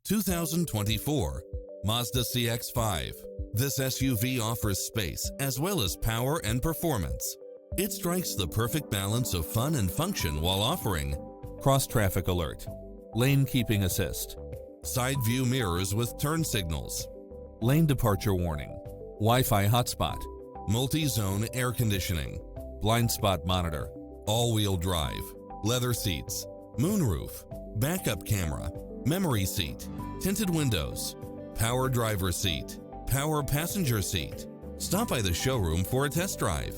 2024 Mazda CX-5. This SUV offers space as well as power and performance. It strikes the perfect balance of fun and function while offering cross-traffic alert, lane keeping assist, side view mirrors with turn signals, lane departure warning, Wi-Fi hotspot, multi-zone air conditioning, blind spot monitor, all-wheel drive, leather seats, moonroof, backup camera, memory seat, tinted windows, power driver seat, power passenger seat. Stop by the showroom for a test drive.